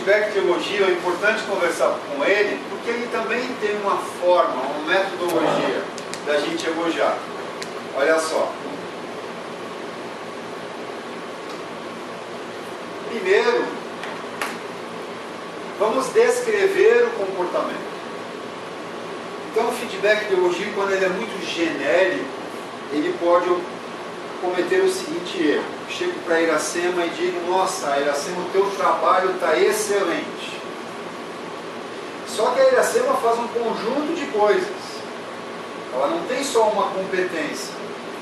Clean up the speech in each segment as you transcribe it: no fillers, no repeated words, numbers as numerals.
feedback de elogio é importante conversar com ele, porque ele também tem uma forma, uma metodologia da gente elogiar. Olha só. Primeiro, vamos descrever o comportamento. Então, o feedback de elogio, quando ele é muito genérico, ele pode cometer o seguinte erro. Chego para a Iracema e digo: nossa, Iracema, o teu trabalho está excelente. Só que a Iracema faz um conjunto de coisas. Ela não tem só uma competência.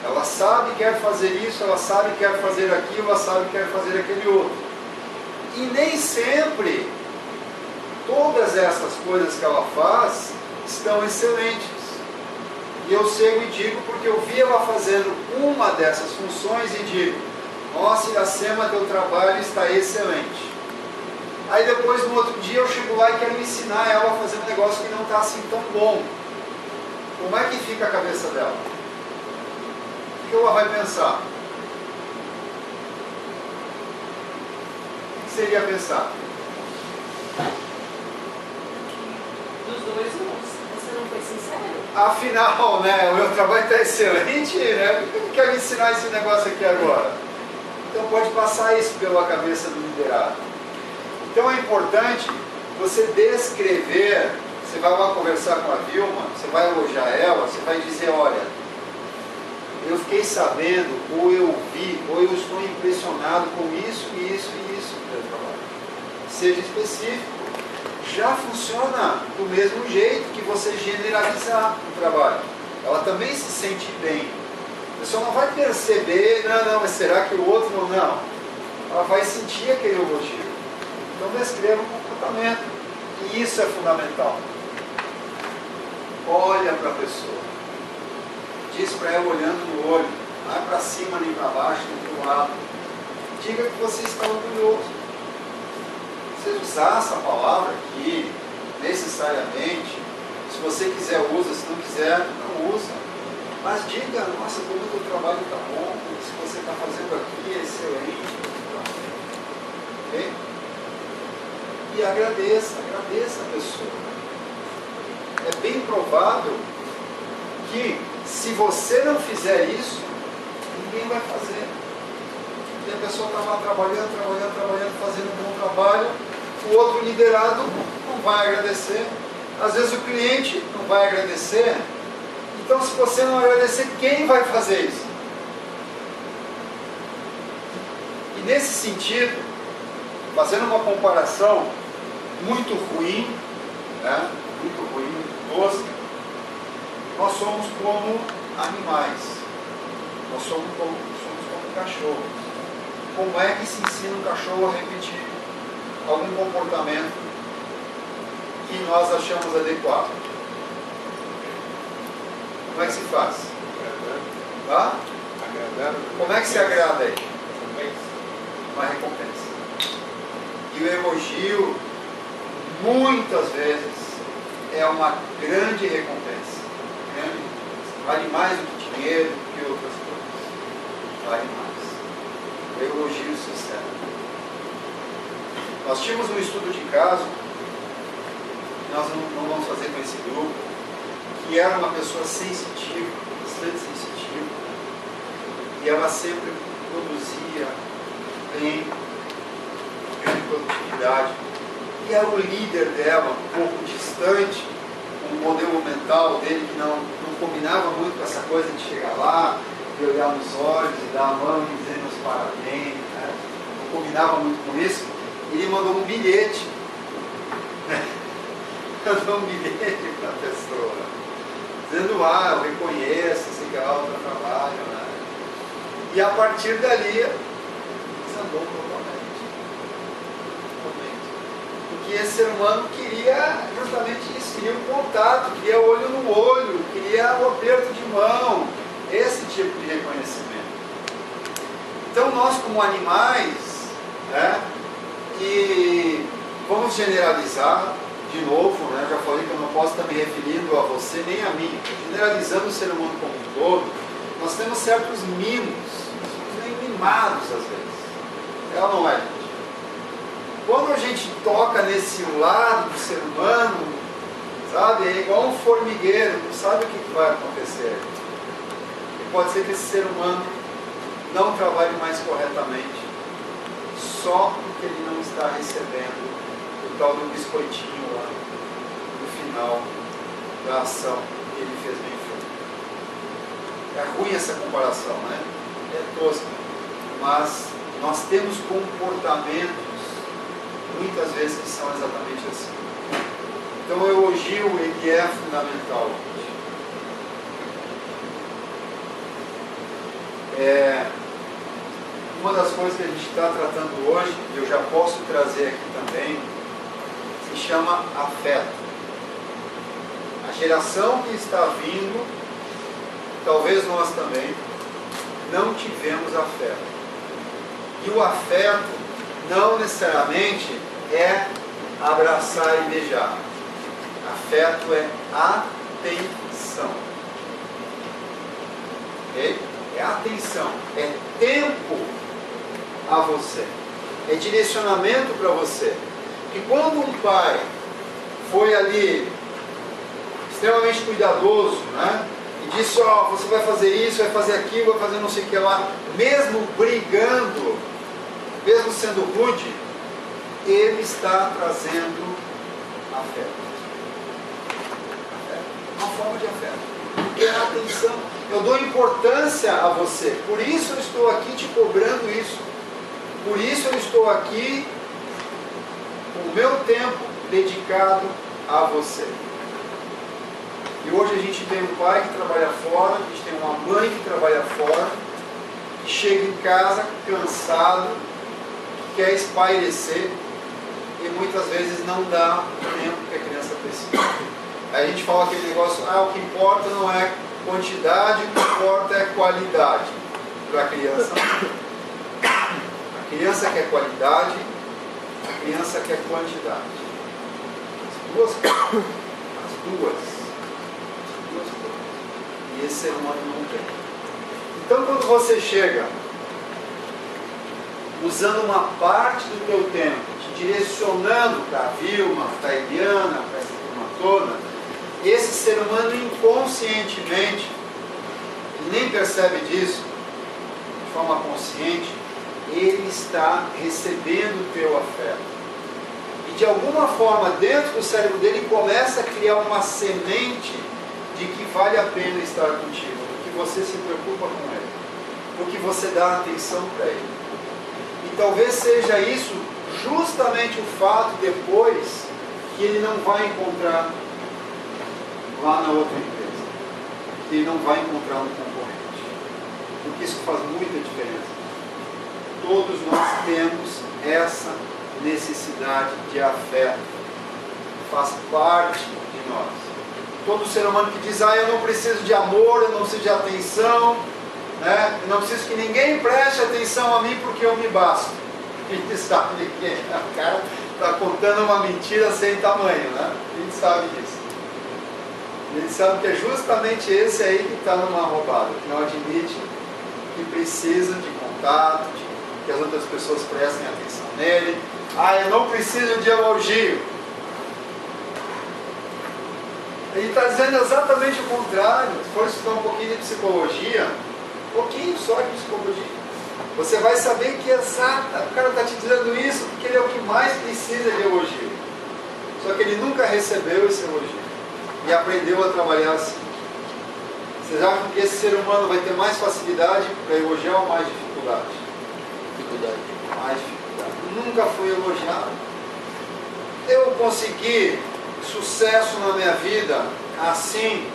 Ela sabe que quer fazer isso, ela sabe que quer fazer aquilo, ela sabe que quer fazer aquele outro. E nem sempre todas essas coisas que ela faz estão excelentes. E eu chego e digo, porque eu vi ela fazendo uma dessas funções e digo: nossa, Iracema, teu trabalho está excelente. Aí depois, no outro dia, eu chego lá e quero ensinar ela a fazer um negócio que não está assim tão bom. Como é que fica a cabeça dela? O que ela vai pensar? O que seria pensar? Dos dois, você não foi sincero? Afinal, né, o meu trabalho está excelente, né? Por que eu quero ensinar esse negócio aqui agora? Então pode passar isso pela cabeça do liderado. Então é importante você descrever. Você vai lá conversar com a Vilma, você vai elogiar ela, você vai dizer: olha, eu fiquei sabendo, ou eu vi, ou eu estou impressionado com isso, isso e isso no teu trabalho. Seja específico. Já funciona do mesmo jeito que você generalizar o trabalho. Ela também se sente bem. A pessoa não vai perceber: não, mas será que o outro não? Ela vai sentir aquele elogio. Então descreva o comportamento. E isso é fundamental. Olha para a pessoa. Diz para ela olhando no olho. Não é para cima nem para baixo, nem para o lado. Diga que você está orgulhoso. Se usar essa palavra aqui, necessariamente, se você quiser usa, se não quiser, não usa. Mas diga: nossa, como o teu trabalho está bom, o que você está fazendo aqui é excelente. Ok? E agradeça a pessoa. É bem provável que, se você não fizer isso, ninguém vai fazer. E a pessoa está lá trabalhando, fazendo um bom trabalho, o outro liderado não vai agradecer. Às vezes o cliente não vai agradecer. Então, se você não agradecer, quem vai fazer isso? E nesse sentido, fazendo uma comparação muito ruim, né? Muito ruim, muito tosca, nós somos como animais. Nós somos como cachorros. Como é que se ensina um cachorro a repetir algum comportamento que nós achamos adequado? Como é que se faz? Tá? Como é que se agrada aí? Uma recompensa. E o elogio, muitas vezes, é uma grande recompensa. Vale mais do que dinheiro, do que outras coisas. Vale mais. O elogio sincero. Nós tínhamos um estudo de caso, que nós não vamos fazer com esse grupo, que era uma pessoa sensitiva, bastante sensitiva, e ela sempre produzia bem, grande produtividade, e era o líder dela, um pouco distante, um modelo mental dele que não combinava muito com essa coisa de chegar lá, de olhar nos olhos, e dar a mão e dizer os parabéns, né? Não combinava muito com isso. Ele mandou um bilhete, mandou um bilhete para a pessoa, dizendo: eu reconheço, sei que lá o teu trabalho, né? E a partir dali, desandou totalmente. Porque esse ser humano queria justamente isso, queria um contato, queria olho no olho, queria o aperto de mão, esse tipo de reconhecimento. Então nós, como animais, né? E vamos generalizar de novo, né? Já falei que eu não posso estar me referindo a você nem a mim. Generalizando o ser humano como um todo, nós temos certos mimos, somos meio mimados às vezes. Ela não é, gente. quando a gente toca nesse lado do ser humano, sabe, é igual um formigueiro, não sabe o que vai acontecer. E pode ser que esse ser humano não trabalhe mais corretamente, só porque ele não está recebendo o tal do biscoitinho lá, no final da ação que ele fez bem feito. É ruim essa comparação, né? É tosca, mas nós temos comportamentos muitas vezes que são exatamente assim. Então o elogio, ele é fundamental. Uma das coisas que a gente está tratando hoje, e eu já posso trazer aqui também, se chama afeto. A geração que está vindo, talvez nós também, não tivemos afeto. E o afeto não necessariamente é abraçar e beijar. Afeto é atenção. Ok? É atenção. É tempo a você. É direcionamento para você. E quando um pai foi ali extremamente cuidadoso, né? E disse, ó, você vai fazer isso, vai fazer aquilo, vai fazer não sei o que lá, mesmo brigando, mesmo sendo rude, ele está trazendo afeto. Uma forma de afeto. É a atenção. Eu dou importância a você. Por isso eu estou aqui te cobrando isso. Por isso eu estou aqui com o meu tempo dedicado a você. E hoje a gente tem um pai que trabalha fora, a gente tem uma mãe que trabalha fora, que chega em casa cansado, que quer espairecer e muitas vezes não dá o tempo que a criança precisa. Aí a gente fala aquele negócio, o que importa não é quantidade, o que importa é qualidade para a criança. A criança quer qualidade, a criança quer quantidade. As duas coisas. E esse ser humano não tem. Então quando você chega usando uma parte do teu tempo, te direcionando para a Vilma, para a Eliana, para essa turma toda, esse ser humano inconscientemente, ele nem percebe disso, de forma consciente, ele está recebendo o teu afeto. E de alguma forma, dentro do cérebro dele, começa a criar uma semente de que vale a pena estar contigo, porque você se preocupa com ele, porque você dá atenção para ele. E talvez seja isso justamente o fato depois que ele não vai encontrar lá na outra empresa, que ele não vai encontrar no concorrente, porque isso faz muita diferença. Todos nós temos essa necessidade de afeto, faz parte de nós. Todo ser humano que diz, eu não preciso de amor, eu não preciso de atenção, né? Eu não preciso que ninguém preste atenção a mim porque eu me basto. A gente sabe que o cara está contando uma mentira sem tamanho, né? A gente sabe disso. A gente sabe que é justamente esse aí que está numa roubada, que não admite que precisa de contato, que as outras pessoas prestem atenção nele. Eu não preciso de elogio. Ele está dizendo exatamente o contrário. Se for estudar um pouquinho de psicologia, um pouquinho só de psicologia, você vai saber que o cara está te dizendo isso porque ele é o que mais precisa de elogio. Só que ele nunca recebeu esse elogio e aprendeu a trabalhar assim. Vocês acham que esse ser humano vai ter mais facilidade para elogiar ou mais dificuldade? Mais dificuldade. Nunca fui elogiado. Eu consegui sucesso na minha vida assim.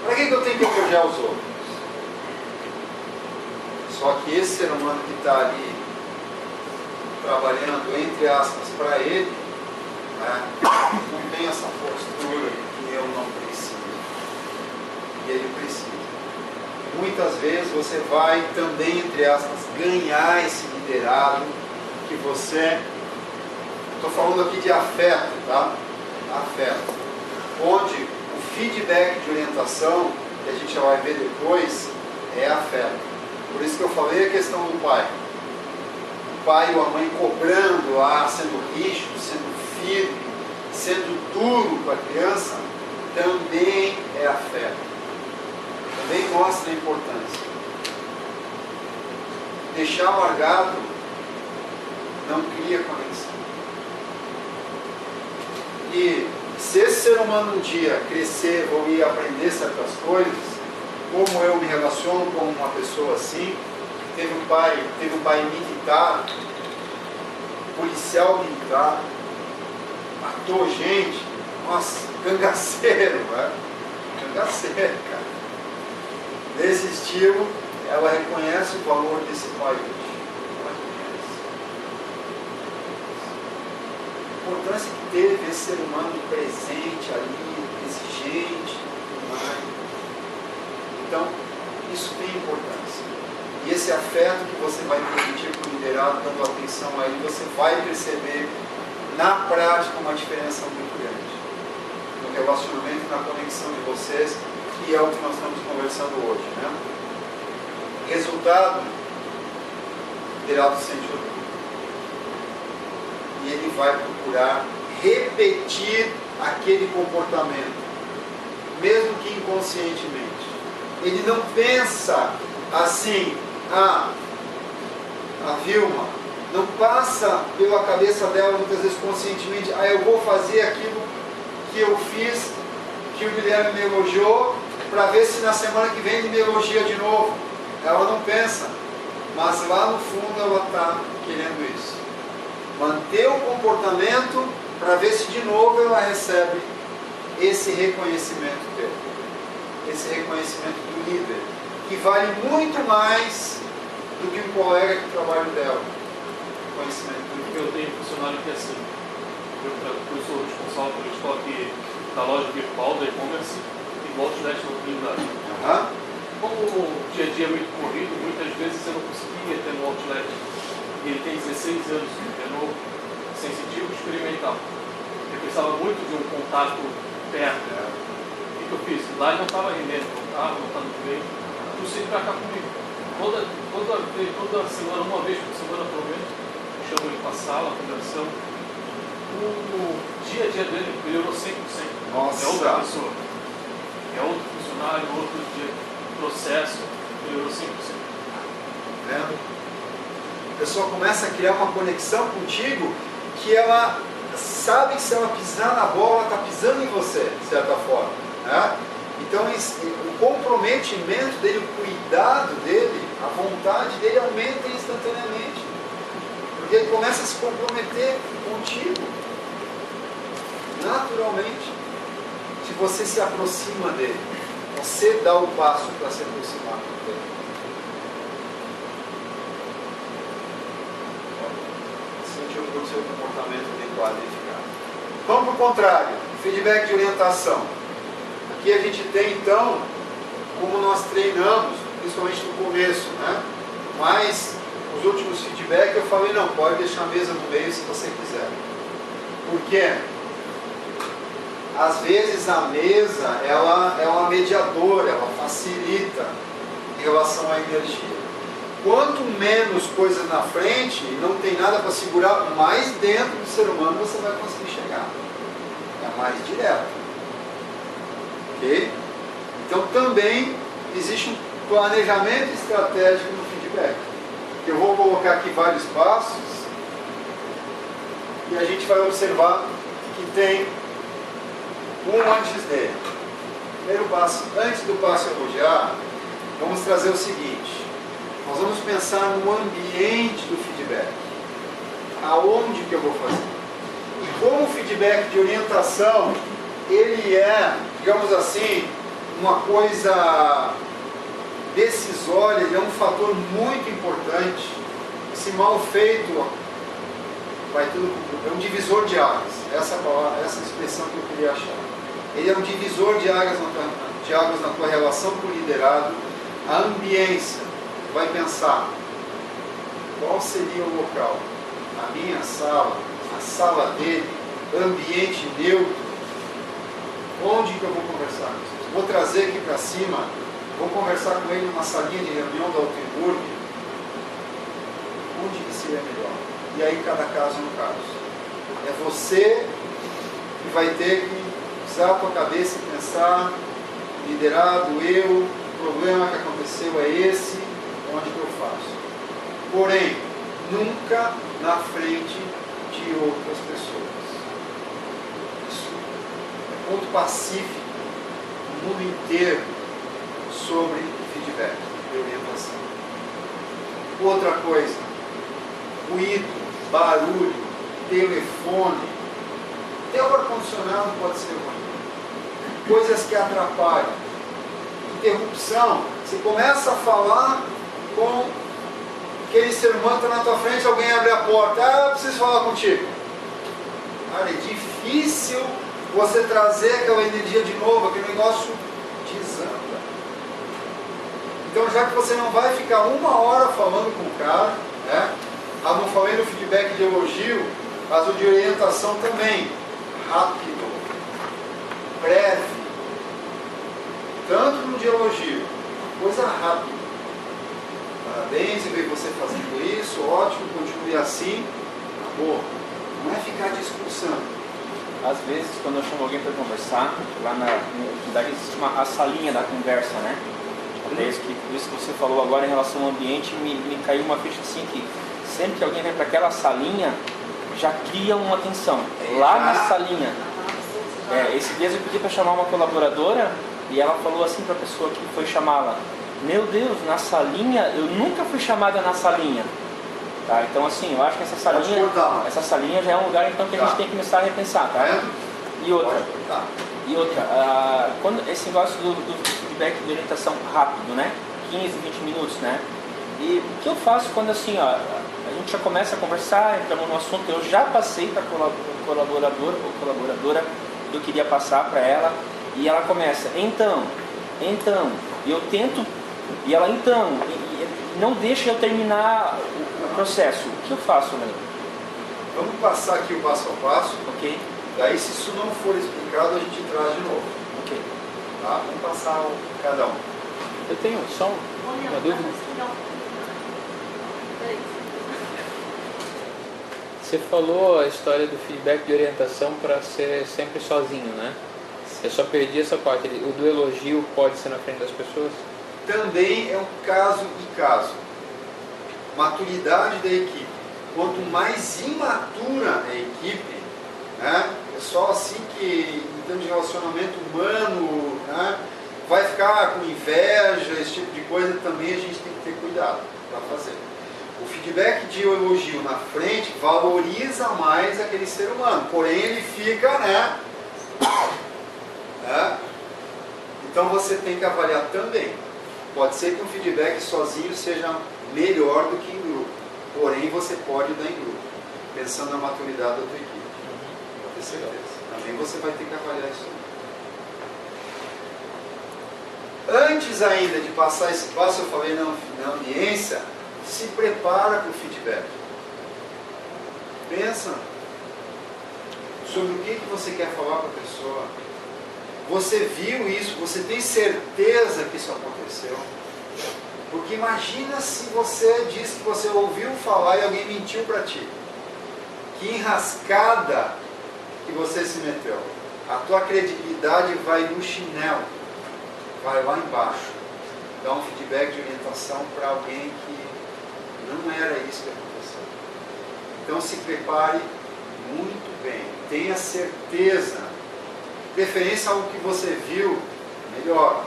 Para que eu tenho que elogiar os outros? Só que esse ser humano que está ali trabalhando, entre aspas, para ele, não tem essa postura que eu não preciso. E ele precisa. Muitas vezes você vai também, entre aspas, ganhar esse liderado que você... Estou falando aqui de afeto, tá? Afeto. Onde o feedback de orientação, que a gente já vai ver depois, é afeto. Por isso que eu falei a questão do pai. pai ou a mãe cobrando, sendo rígido, sendo firme, sendo duro com a criança, também é afeto. Também mostra a importância. Deixar largado não cria conexão. E se esse ser humano um dia crescer ou ir aprender certas coisas, como eu me relaciono com uma pessoa assim, teve um pai militar, policial militar, matou gente, nossa, cangaceiro, né? Cangaceiro, cara. Desse estilo, ela reconhece o valor desse pai hoje. Ela reconhece. A importância que teve esse ser humano presente ali, exigente, então, isso tem importância. E esse afeto que você vai transmitir para o liderado, dando atenção a ele, você vai perceber na prática uma diferença muito grande. No relacionamento e na conexão de vocês, que é o que nós estamos conversando hoje. Né? Resultado, o liderado sente orgulho. E ele vai procurar repetir aquele comportamento, mesmo que inconscientemente. Ele não pensa assim, a Vilma, não passa pela cabeça dela muitas vezes conscientemente, eu vou fazer aquilo que eu fiz, que o Guilherme me elogiou, para ver se na semana que vem ele me elogia de novo. Ela não pensa, mas lá no fundo ela está querendo isso. Manter o comportamento para ver se de novo ela recebe esse reconhecimento dele. Esse reconhecimento do líder, que vale muito mais do que um colega que trabalha dela. Conhecimento do líder. Eu tenho um funcionário que é assim, eu sou responsável pelo estoque da loja virtual da e-commerce e do outlet no Trindade. Como o dia a dia é muito corrido, muitas vezes eu não conseguia ter no outlet. E ele tem 16 anos, é novo, sensitivo e experimental. Eu precisava muito de um contato perto. O que eu fiz? Lá ele não estava rendendo, não estava muito bem. Tu sempre para cá comigo. Toda semana, uma vez por semana pelo menos, eu chamo ele para a sala, conversão. O dia a dia dele melhorou 100%. Nossa. É outra pessoa. É outro funcionário, outro dia, processo, melhorou 100%. Vendo? A pessoa começa a criar uma conexão contigo que ela sabe que se ela pisar na bola, ela está pisando em você, de certa forma. Né? Então o comprometimento dele, o cuidado dele, a vontade dele aumenta instantaneamente. Porque ele começa a se comprometer contigo. Naturalmente. Se você se aproxima dele. Você dá o passo para se aproximar dele. Sentir o seu comportamento adequado e eficaz. Vamos para o contrário. Feedback de orientação. Aqui a gente tem então como nós treinamos, principalmente no começo, né? Mas os últimos feedback eu falei, não, pode deixar a mesa no meio se você quiser. Por quê? Às vezes a mesa ela é uma mediadora, ela facilita em relação à energia. Quanto menos coisas na frente, não tem nada para segurar, mais dentro do ser humano você vai conseguir chegar. É mais direto. Ok? Então também existe um planejamento estratégico no feedback. Eu vou colocar aqui vários passos e a gente vai observar que tem um antes dele. Primeiro passo, antes do passo elogiar, vamos trazer o seguinte. Nós vamos pensar no ambiente do feedback. Aonde que eu vou fazer? E como o feedback de orientação, ele é, digamos assim, uma coisa decisória, ele é um fator muito importante. Se mal feito, vai tudo, é um divisor de águas. Essa expressão que eu queria achar. Ele é um divisor de águas na tua relação com o liderado. A ambiência vai pensar qual seria o local. A minha sala, a sala dele, ambiente neutro. Onde que eu vou conversar? Vou trazer aqui para cima, vou conversar com ele numa salinha de reunião da Altenburg. onde que seria melhor. E aí cada caso é um caso. É você que vai ter que usar a tua cabeça e pensar, liderado, eu, o problema que aconteceu é esse, onde que eu faço? Porém, nunca na frente de outras pessoas. Isso é ponto pacífico no mundo inteiro sobre feedback e orientação. Outra coisa, ruído, barulho, telefone, até o ar-condicionado pode ser ruim. Coisas que atrapalham. Interrupção. Você começa a falar com aquele ser humano que está na tua frente, alguém abre a porta. Ah, eu preciso falar contigo. Cara, é difícil você trazer aquela energia de novo, aquele negócio desanda. Então, já que você não vai ficar 1 hora falando com o cara, né? Não falei no feedback de elogio, mas o de orientação também. Rápido, breve, tanto no de elogio, coisa rápida. Parabéns, eu vi você fazendo isso, ótimo, continue assim, acabou. Não é ficar discursando. Às vezes, quando eu chamo alguém para conversar, lá na atividade existe a salinha da conversa, né? Até isso que você falou agora em relação ao ambiente, me caiu uma ficha assim que sempre que alguém vem para aquela salinha, já cria uma tensão. Lá na salinha. Esse dia eu pedi para chamar uma colaboradora e ela falou assim para a pessoa que foi chamá-la: meu Deus, na salinha? Eu nunca fui chamada na salinha. Tá? Então assim, eu acho que essa salinha já é um lugar então que a gente tem que começar a repensar. Tá? E outra, quando esse negócio do feedback de orientação rápido, né? 15, 20 minutos, né? E o que eu faço quando assim, ó, a gente já começa a conversar, entramos no assunto, eu já passei para o colaborador ou colaboradora que eu queria passar para ela, e ela começa, então, e eu tento, e ela e não deixa eu terminar o processo. O que eu faço, né? Vamos passar aqui o passo a passo. Ok. Daí, se isso não for explicado, a gente traz de novo. Ok. Tá? Vamos passar cada um. Eu tenho só uma dúvida. Você falou a história do feedback de orientação para ser sempre sozinho, né? Eu só perdi essa parte. O do elogio pode ser na frente das pessoas? Também é um caso e caso. Maturidade da equipe. Quanto mais imatura a equipe, né? É só assim que, em termos de relacionamento humano, né? Vai ficar com inveja, esse tipo de coisa, também a gente tem que ter cuidado para fazer. O feedback de elogio na frente valoriza mais aquele ser humano, porém ele fica, né? Então você tem que avaliar também. Pode ser que um feedback sozinho seja melhor do que em grupo, porém você pode dar em grupo, pensando na maturidade da tua equipe. Pode ter certeza. Também você vai ter que avaliar isso. Antes ainda de passar esse passo, eu falei na ambiência, se prepara para o feedback. Pensa sobre o que você quer falar para a pessoa. Você viu isso, você tem certeza que isso aconteceu? Porque imagina se você disse que você ouviu falar e alguém mentiu para ti. Que enrascada que você se meteu. A tua credibilidade vai no chinelo. Vai lá embaixo. Dá um feedback de orientação para alguém que não era isso que aconteceu. Então se prepare muito bem. Tenha certeza. Preferência algo que você viu, melhor.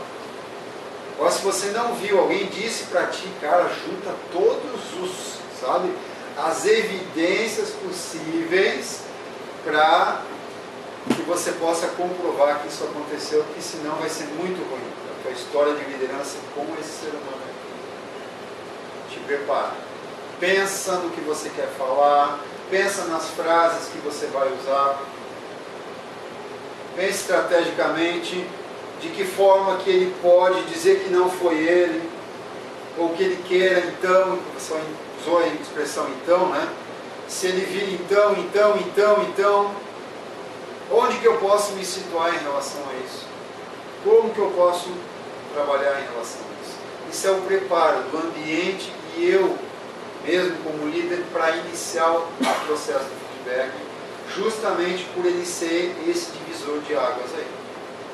Ou se você não viu, alguém disse para ti, cara, junta as evidências possíveis para que você possa comprovar que isso aconteceu, porque senão vai ser muito ruim a tua história de liderança com esse ser humano aqui. Te prepara. Pensa no que você quer falar, pensa nas frases que você vai usar. Pense estrategicamente de que forma que ele pode dizer que não foi ele, ou que ele queira então, você usou a expressão então, né? Se ele vir então, onde que eu posso me situar em relação a isso? Como que eu posso trabalhar em relação a isso? Isso é o preparo do ambiente que eu mesmo como líder, para iniciar o processo de feedback, justamente por ele ser esse divisor de águas aí.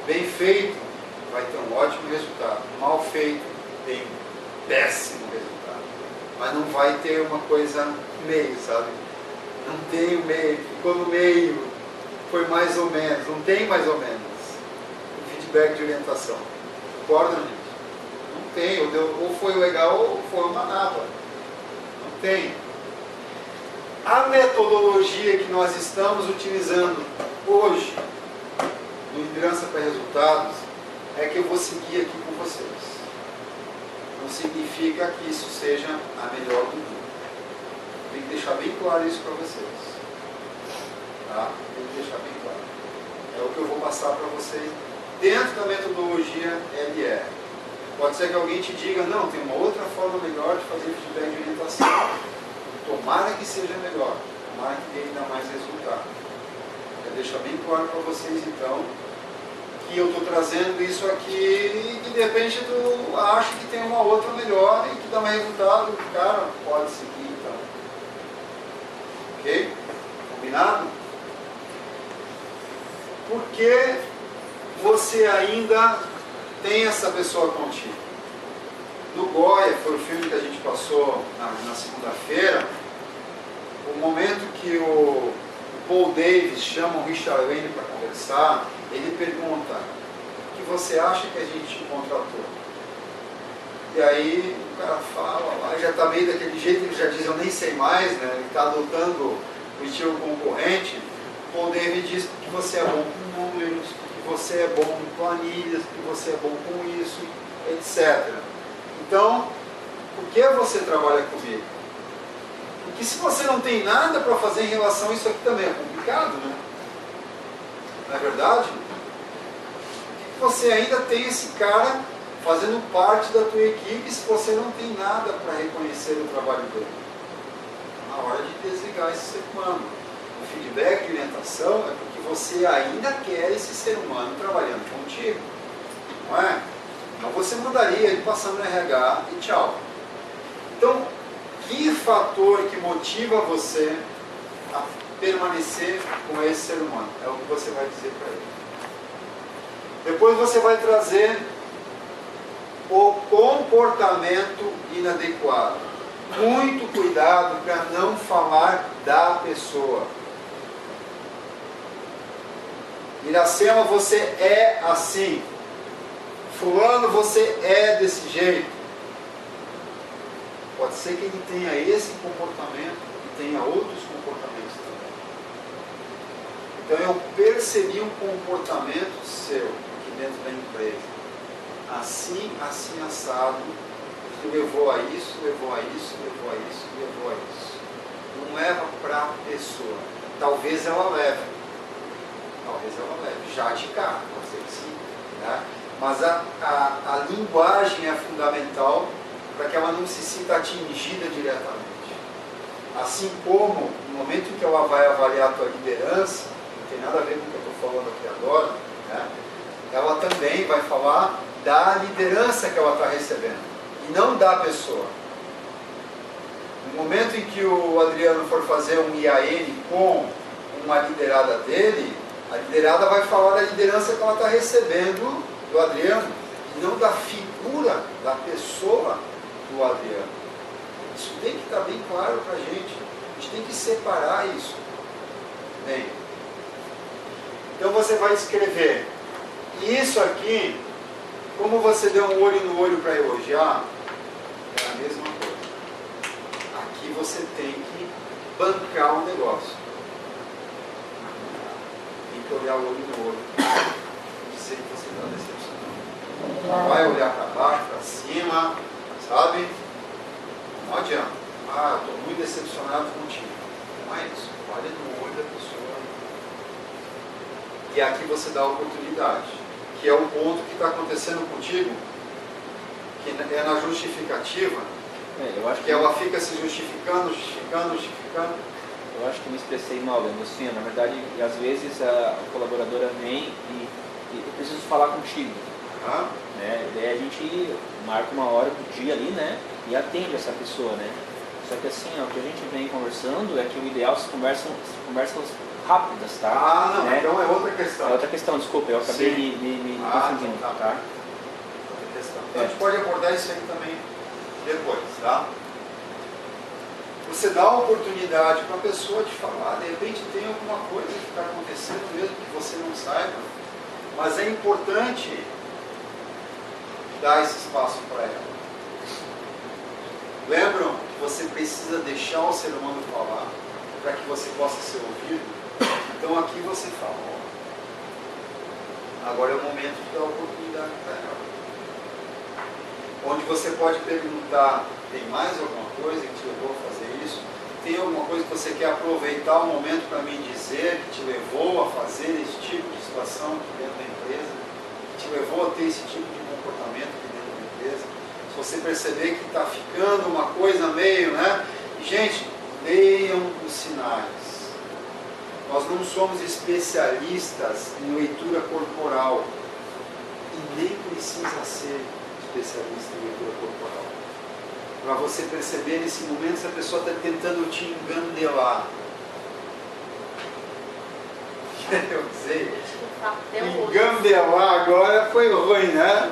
Bem feito, vai ter um ótimo resultado. Mal feito, tem um péssimo resultado. Mas não vai ter uma coisa no meio, sabe? Não tem o meio, ficou no meio, foi mais ou menos, não tem mais ou menos. O feedback de orientação. Concorda, gente? Não tem, ou foi legal ou foi uma nada. Não tem. A metodologia que nós estamos utilizando hoje, no Liderança para Resultados, é que eu vou seguir aqui com vocês. Não significa que isso seja a melhor do mundo. Tem que deixar bem claro isso para vocês. Tá? Tem que deixar bem claro. É o que eu vou passar para vocês dentro da metodologia LR. Pode ser que alguém te diga, não, tem uma outra forma melhor de fazer feedback de orientação. Tomara que seja melhor. Tomara que dê ainda mais resultado. Eu deixo bem claro para vocês, então, que eu estou trazendo isso aqui e que de repente tu acha que tem uma outra melhor e que dá mais resultado. Cara, pode seguir, então. Ok? Combinado? Por que você ainda tem essa pessoa contigo? No Goya, foi o filme que a gente passou na segunda-feira, o momento que o Paul Davis chama o Richard Wayne para conversar, ele pergunta, o que você acha que a gente contratou? E aí o cara fala, lá, já está meio daquele jeito, ele já diz, eu nem sei mais, né? Ele está adotando o estilo concorrente. O Paul Davis diz que você é bom com números, que você é bom com planilhas, que você é bom com isso, etc. Então, por que você trabalha comigo? Porque se você não tem nada para fazer em relação a isso aqui também é complicado, né? Não é verdade? Por que você ainda tem esse cara fazendo parte da tua equipe se você não tem nada para reconhecer o trabalho dele? Na hora de desligar esse ser humano. O feedback de orientação é porque você ainda quer esse ser humano trabalhando contigo. Não é? Então você mandaria ele passando no RH e tchau. Então, que fator que motiva você a permanecer com esse ser humano? É o que você vai dizer para ele. Depois você vai trazer o comportamento inadequado. Muito cuidado para não falar da pessoa. Iracema, você é assim. Fulano, você é desse jeito. Pode ser que ele tenha esse comportamento e tenha outros comportamentos também. Então eu percebi um comportamento seu aqui dentro da empresa. Assim, assim, assado, que levou a isso, levou a isso, levou a isso, levou a isso. Não leva para a pessoa. Talvez ela leve. Talvez ela leve. Já de cá, pode ser que sim. Né? Mas a linguagem é fundamental para que ela não se sinta atingida diretamente. Assim como, no momento em que ela vai avaliar a tua liderança, não tem nada a ver com o que eu estou falando aqui agora, né? Ela também vai falar da liderança que ela está recebendo, e não da pessoa. No momento em que o Adriano for fazer um IAN com uma liderada dele, a liderada vai falar da liderança que ela está recebendo do Adriano, e não da figura da pessoa do Adriano. Isso tem que estar bem claro para a gente. A gente tem que separar isso. Bem, então você vai escrever. E isso aqui, como você deu um olho no olho para elogiar, é a mesma coisa. Aqui você tem que bancar o negócio. Tem que olhar o olho no olho. Dizer que você está decepcionado. Vai olhar para baixo, para cima, sabe? Não adianta. Ah, estou muito decepcionado contigo. Não é isso. Olha no olho da pessoa. E aqui você dá a oportunidade, que é o ponto que está acontecendo contigo, que é na justificativa, eu acho que ela fica se justificando. Eu acho que me expressei mal, Luciano. Na verdade, às vezes a colaboradora vem e eu preciso falar contigo. Né? Daí a gente marca uma hora do dia ali, né? E atende essa pessoa, né? Só que assim, ó, o que a gente vem conversando é que o ideal são conversas rápidas, tá? Ah, não, né? então é outra questão. É outra questão, desculpa, eu acabei me confundindo, então tá? Outra questão. Então a gente pode abordar isso aí também depois, tá? Você dá a oportunidade para a pessoa te falar, de repente tem alguma coisa que está acontecendo mesmo que você não saiba, mas é importante dar esse espaço para ela. Lembram que você precisa deixar o ser humano falar para que você possa ser ouvido? Então aqui você fala, ó, agora é o momento de dar a oportunidade para ela. Onde você pode perguntar, tem mais alguma coisa que te levou a fazer isso? Tem alguma coisa que você quer aproveitar o momento para me dizer que te levou a fazer esse tipo de situação aqui dentro da empresa? Que te levou a ter esse tipo de comportamento aqui dentro da empresa? Se você perceber que está ficando uma coisa meio, né? E, gente, leiam os sinais. Nós não somos especialistas em leitura corporal. E nem precisa ser especialista em leitura corporal. Para você perceber nesse momento se a pessoa está tentando te engandelar. Eu sei. Engandelar agora foi ruim, né?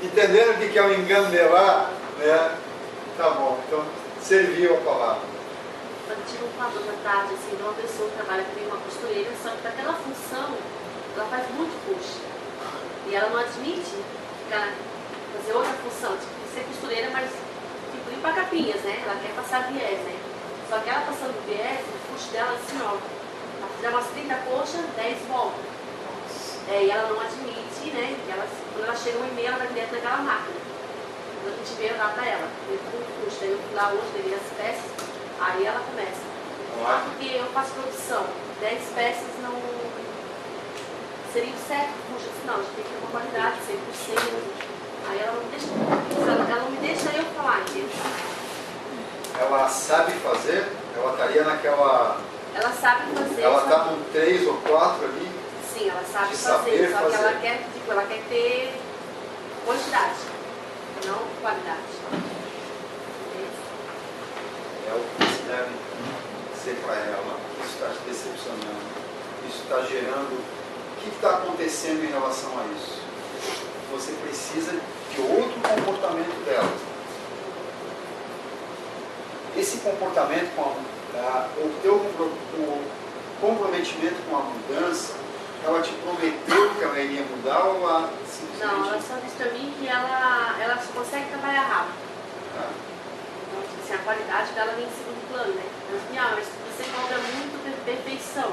Entenderam o que é o engandelar? Né? Tá bom, então serviu a palavra. Eu tive um quadro na tarde, assim, de uma pessoa que trabalha comigo, uma costureira, só que daquela função, ela faz muito puxa. E ela não admite fazer outra função, tipo, ser costureira, mas tipo, limpar capinhas, né? Ela quer passar viés, né? Só que ela passando viés, o puxo dela assim, ó, ela fizer umas 30 coxas, 10 voltas. E ela não admite, né? Que ela, quando ela chega um e-mail, ela vai dentro daquela máquina. Quando a gente veio dar pra ela, eu fui um puxo, daí eu fui lá hoje, peguei as peças, aí ela começa. Porque eu faço produção, 10 peças não seria o certo, puxa, não, a gente tem que ter uma qualidade, 100%. Aí ela não me deixa, ela não me deixa eu falar, entendeu? Ela sabe fazer? Ela estaria naquela... Ela sabe fazer. Ela está com 3 ou 4 ali? Sim, ela sabe fazer, só que ela quer ter quantidade, não qualidade. É o que se deve ser para ela. Isso está te decepcionando. Isso está gerando... O que está acontecendo em relação a isso? Você precisa de outro comportamento dela. Esse comportamento, o teu comprometimento com a mudança, ela te prometeu que ela iria mudar ou ela simplesmente... Não, ela só disse para mim que ela consegue trabalhar rápido. Então, assim, a qualidade dela vem em segundo plano, né? Mas você cobra muito perfeição.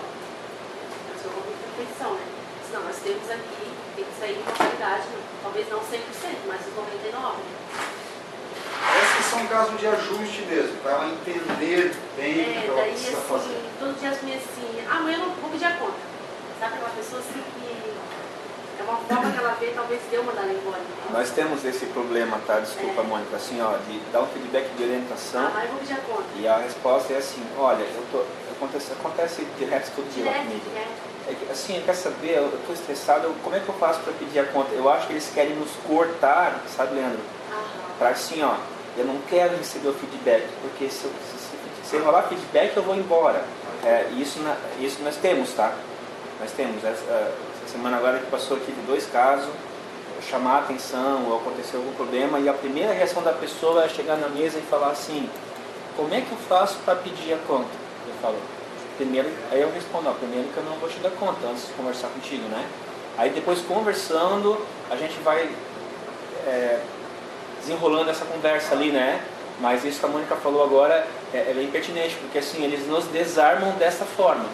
Você cobra muito perfeição, né? Não, nós temos aqui, tem que sair com qualidade, talvez não 100%, mas os 99%. Esses são casos de ajuste mesmo, para ela entender bem o que ela precisa assim, fazer. Todo dia as minhas assim, amanhã eu não vou pedir a conta. Sabe aquela pessoa assim que é uma forma que ela vê, talvez deu mandar ela embora. Nós temos esse problema, tá? Desculpa, Mônica, assim, ó, de dar um feedback de orientação. Amanhã eu vou pedir a conta. E a resposta é assim, olha, acontece direto todo dia lá comigo. Assim, quer saber, eu estou estressado, como é que eu faço para pedir a conta? Eu acho que eles querem nos cortar, sabe, Leandro? Para assim, ó, eu não quero receber o feedback, porque se rolar feedback eu vou embora. Isso nós temos, tá? Nós temos. Essa semana agora que passou aqui de 2 casos, chamar a atenção ou aconteceu algum problema, e a primeira reação da pessoa é chegar na mesa e falar assim, como é que eu faço para pedir a conta? Eu falo, primeiro, aí eu respondo, primeiro que eu não vou te dar conta antes de conversar contigo, né? Aí depois conversando, a gente vai desenrolando essa conversa ali, né? Mas isso que a Mônica falou agora é bem pertinente, porque assim, eles nos desarmam dessa forma.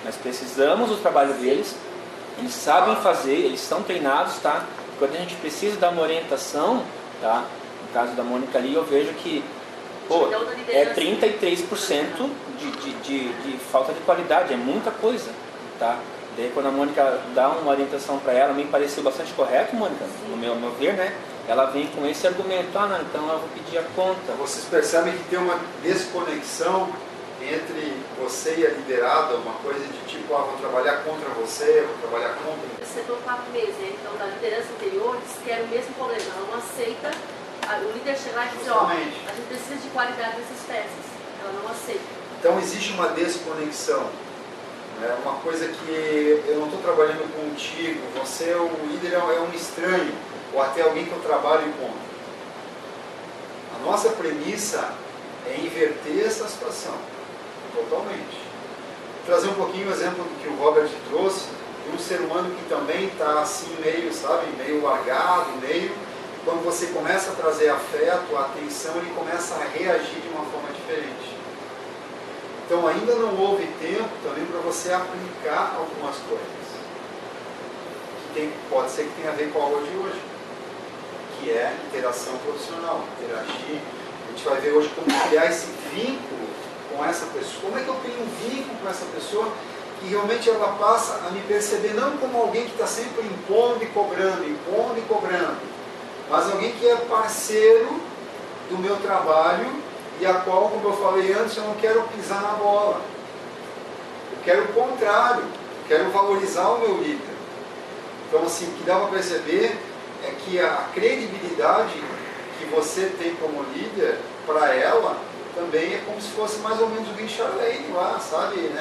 Nós precisamos do trabalho deles, eles sabem fazer, eles são treinados, tá? Quando a gente precisa dar uma orientação, tá? No caso da Mônica ali, eu vejo que é 33% de falta de qualidade, é muita coisa, tá? Daí quando a Mônica dá uma orientação para ela, me pareceu bastante correto, Mônica, no meu ver, né? Ela vem com esse argumento, não, então eu vou pedir a conta. Vocês percebem que tem uma desconexão entre você e a liderada, uma coisa de tipo, vou trabalhar contra você, vou trabalhar contra... O setor 4 meses, né? Então da liderança anterior, eles querem o mesmo problema, ela não aceita o líder chegar e dizer, ó, a gente precisa de qualidade dessas peças. Ela não aceita. Então existe uma desconexão. Uma coisa que eu não estou trabalhando contigo, você, o líder, é um estranho, ou até alguém que eu trabalho com. A nossa premissa é inverter essa situação, totalmente. Vou trazer um pouquinho o exemplo do que o Robert trouxe, de um ser humano que também está assim, meio largado, quando você começa a trazer afeto, a atenção, ele começa a reagir de uma forma diferente. Então ainda não houve tempo também para você aplicar algumas coisas. Pode ser que tenha a ver com a aula de hoje, que é interação profissional, interagir. A gente vai ver hoje como criar esse vínculo com essa pessoa. Como é que eu tenho um vínculo com essa pessoa que realmente ela passa a me perceber não como alguém que está sempre impondo e cobrando, mas alguém que é parceiro do meu trabalho e a qual, como eu falei antes, eu não quero pisar na bola. Eu quero o contrário, eu quero valorizar o meu líder. Então, assim, o que dá para perceber é que a credibilidade que você tem como líder, para ela, também é como se fosse mais ou menos o Richard Lane lá, sabe?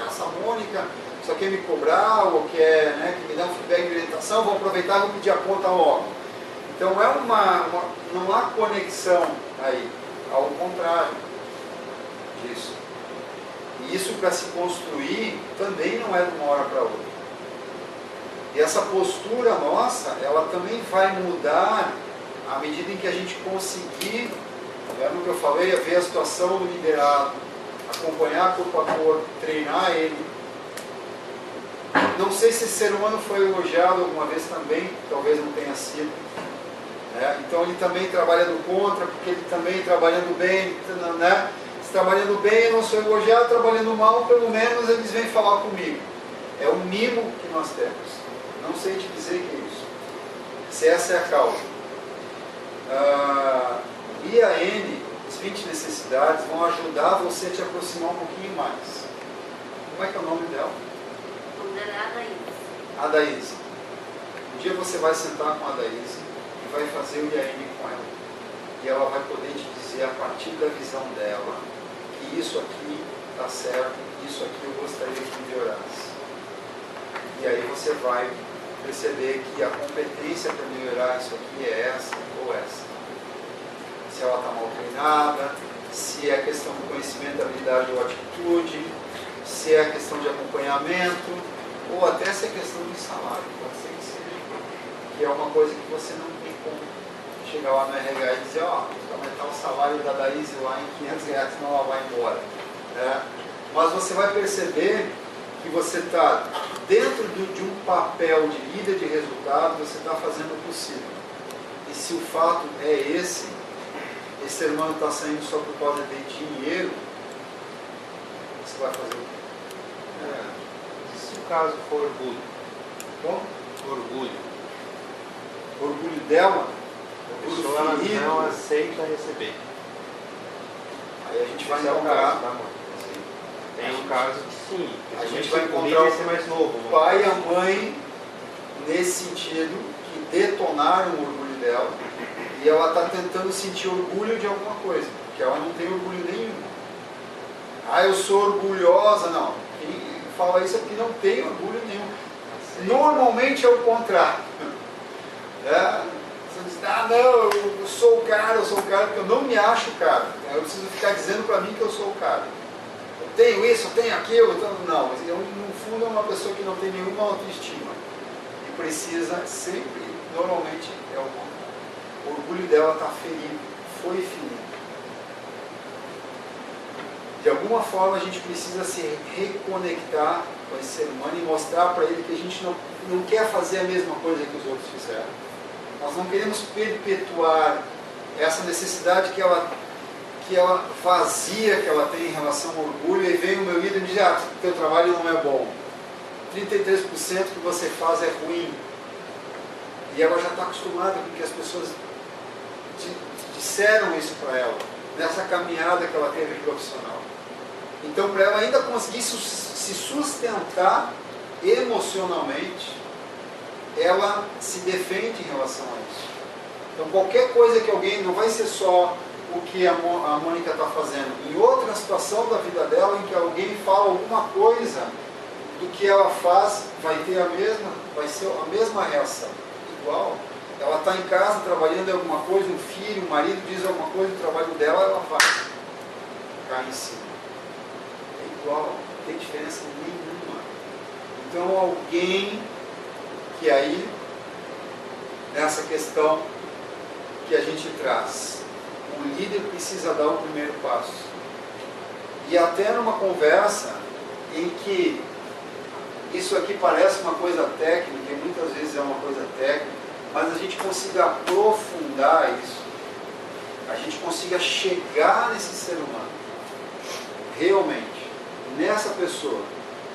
Essa Mônica só quer me cobrar, ou quer que me dá um feedback de orientação, vou aproveitar e vou pedir a conta logo. Então, não há conexão aí. Ao contrário disso. E isso, para se construir, também não é de uma hora para outra. E essa postura nossa, ela também vai mudar à medida em que a gente conseguir, no que eu falei, ver a situação do liderado, acompanhar corpo a corpo, treinar ele. Não sei se esse ser humano foi elogiado alguma vez também, talvez não tenha sido. Então ele também trabalha do contra, porque ele também trabalhando bem, se trabalhando bem eu não sou elogiado, trabalhando mal, pelo menos eles vêm falar comigo. É um mimo que nós temos. Não sei te dizer que é isso. Se essa é a causa. IAN, as 20 necessidades, vão ajudar você a te aproximar um pouquinho mais. Como é que é o nome dela? O nome dela é Adaíse. Adaíse. Um dia você vai sentar com a Adaíse, vai fazer o IAN com ela. E ela vai poder te dizer, a partir da visão dela, que isso aqui está certo, isso aqui eu gostaria que melhorasse. E aí você vai perceber que a competência para melhorar isso aqui é essa ou essa. Se ela está mal treinada, se é questão do conhecimento, habilidade ou atitude, se é questão de acompanhamento, ou até se é questão de salário, pode ser que seja. Que é uma coisa que você não tem como chegar lá no RH e dizer, aumentar o salário da Daíse lá em R$500, senão ela vai embora. Mas você vai perceber que você está dentro de um papel de líder de resultado, você está fazendo o possível. E se o fato é esse ser humano está saindo só por causa de dinheiro, você vai fazer o quê? Se o caso for orgulho. Bom? Orgulho. Orgulho dela, A pessoa não aceita receber. Aí a gente vai Esse é o encontrar. caso, tá, mano? Tem um caso que sim. A gente vai comigo encontrar vai ser mais novo. o pai e a mãe nesse sentido, que detonaram o orgulho dela, e ela está tentando sentir orgulho de alguma coisa, porque ela não tem orgulho nenhum. Eu sou orgulhosa. Não. Quem fala isso é porque não tem orgulho nenhum. Normalmente é o contrário. Você diz, não, eu sou o cara, porque eu não me acho o cara. Eu preciso ficar dizendo para mim que eu sou o cara. Eu tenho isso, eu tenho aquilo. Então, não, mas eu, no fundo, é uma pessoa que não tem nenhuma autoestima. E precisa sempre, normalmente, é o contrário. O orgulho dela está ferido, foi ferido. De alguma forma, a gente precisa se reconectar com esse ser humano e mostrar para ele que a gente não quer fazer a mesma coisa que os outros fizeram. Nós não queremos perpetuar essa necessidade que ela vazia que ela tem em relação ao orgulho, e vem o meu líder e diz, teu trabalho não é bom. 33% que você faz é ruim. E ela já está acostumada com que as pessoas disseram isso para ela, nessa caminhada que ela teve profissional. Então, para ela ainda conseguir se sustentar emocionalmente, ela se defende em relação a isso. Então qualquer coisa que alguém, não vai ser só o que a Mônica está fazendo, em outra situação da vida dela em que alguém fala alguma coisa do que ela faz, vai ser a mesma reação, igual. Ela está em casa trabalhando em alguma coisa, um filho, um marido diz alguma coisa do trabalho dela, ela vai cair em cima. É igual, não tem diferença nenhuma. Então alguém que aí, nessa questão que a gente traz, o líder precisa dar o primeiro passo. E até numa conversa em que isso aqui parece uma coisa técnica, e muitas vezes é uma coisa técnica, mas a gente consiga aprofundar isso, a gente consiga chegar nesse ser humano, realmente, nessa pessoa,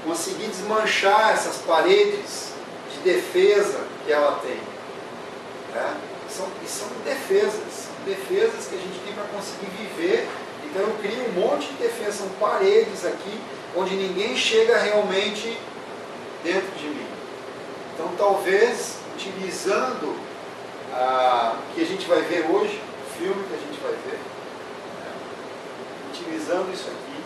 conseguir desmanchar essas paredes de defesa que ela tem. Né? São defesas que a gente tem para conseguir viver. Então eu crio um monte de defesas, são paredes aqui, onde ninguém chega realmente dentro de mim. Então talvez, utilizando o que a gente vai ver hoje, o filme que a gente vai ver, utilizando isso aqui,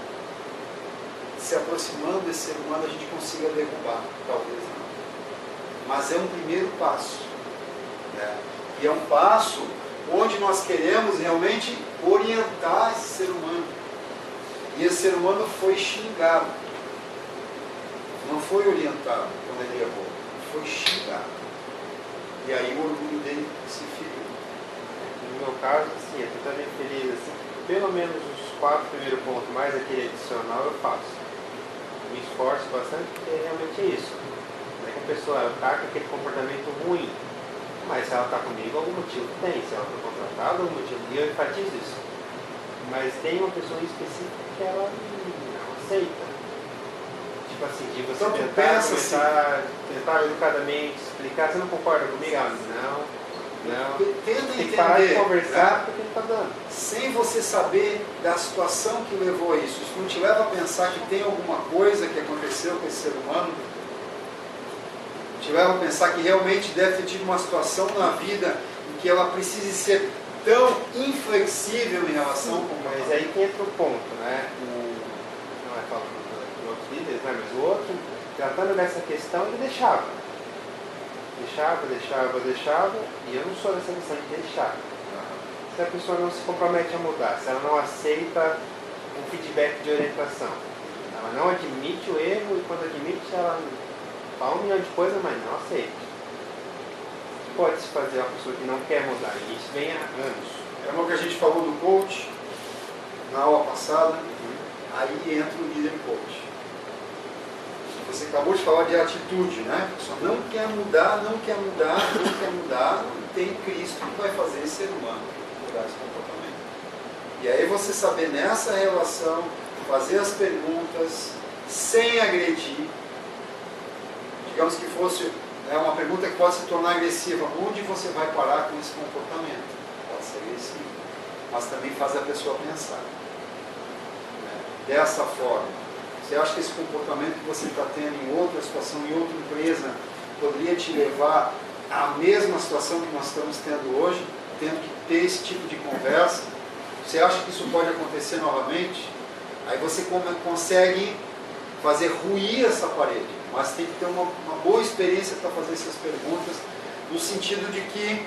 se aproximando desse ser humano, a gente consiga derrubar, talvez não. Mas é um primeiro passo. Né? E é um passo onde nós queremos realmente orientar esse ser humano. E esse ser humano foi xingado. Não foi orientado quando ele errou. Foi xingado. E aí o orgulho dele se feriu. No meu caso, assim, eu estou também feliz, assim, pelo menos os 4 primeiros pontos, mais aquele adicional, eu faço. Eu me esforço bastante, porque realmente é isso. Não é que a pessoa está com aquele comportamento ruim, mas se ela está comigo, algum motivo tem. Se ela foi contratada, algum motivo. E eu enfatizo isso. Mas tem uma pessoa em específico que ela não aceita. Tipo assim, de você então, tentar educadamente explicar, você não concorda comigo? Ah, não. Tenta tem que entender, parar de conversar, né? porque ele está dando. Sem você saber da situação que levou a isso. Isso não te leva a pensar que tem alguma coisa que aconteceu com esse ser humano. Te leva a pensar que realmente deve ter tido uma situação na vida em que ela precise ser tão inflexível em relação com o Mas aí que entra o ponto, né? Não é falando de outros líderes, né? Mas o outro, tratando dessa questão, ele deixava. Deixava, e eu não sou dessa questão de deixar. Se a pessoa não se compromete a mudar, se ela não aceita um feedback de orientação, ela não admite o erro, e quando admite, ela fala 1 milhão de coisas, mas não aceita. Pode-se fazer uma pessoa que não quer mudar, e isso vem há anos. É o que a gente falou do coach na aula passada. Aí entra o líder coach. Você acabou de falar de atitude, né? A pessoa não quer mudar, não tem Cristo que vai fazer esse ser humano mudar esse comportamento. E aí você saber nessa relação, fazer as perguntas sem agredir. Digamos que fosse uma pergunta que pode se tornar agressiva. Onde você vai parar com esse comportamento? Pode ser agressivo, mas também faz a pessoa pensar. Dessa forma, você acha que esse comportamento que você está tendo em outra situação, em outra empresa, poderia te levar à mesma situação que nós estamos tendo hoje, tendo que ter esse tipo de conversa? Você acha que isso pode acontecer novamente? Aí você consegue fazer ruir essa parede, mas tem que ter uma boa experiência para fazer essas perguntas, no sentido de que,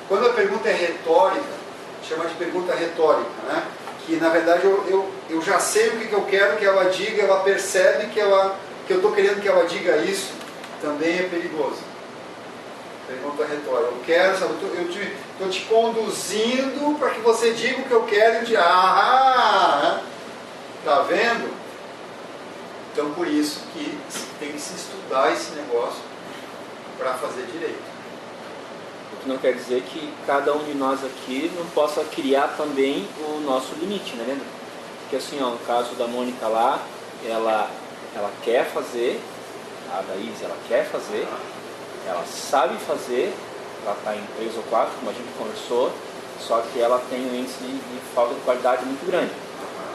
quando a pergunta é retórica, chama de pergunta retórica, né? Que na verdade eu já sei o que eu quero que ela diga, ela percebe que eu estou querendo que ela diga isso, também é perigoso. Pergunta retórica. Eu quero, sabe, eu estou te conduzindo para que você diga o que eu quero e tá vendo? Então por isso que tem que se estudar esse negócio para fazer direito. O que não quer dizer que cada um de nós aqui não possa criar também o nosso limite, né, Leandro? Porque assim, no caso da Mônica lá, ela quer fazer, a Daís, ela quer fazer, ela sabe fazer, ela está em 3 ou 4, como a gente conversou, só que ela tem um índice de falta de qualidade muito grande.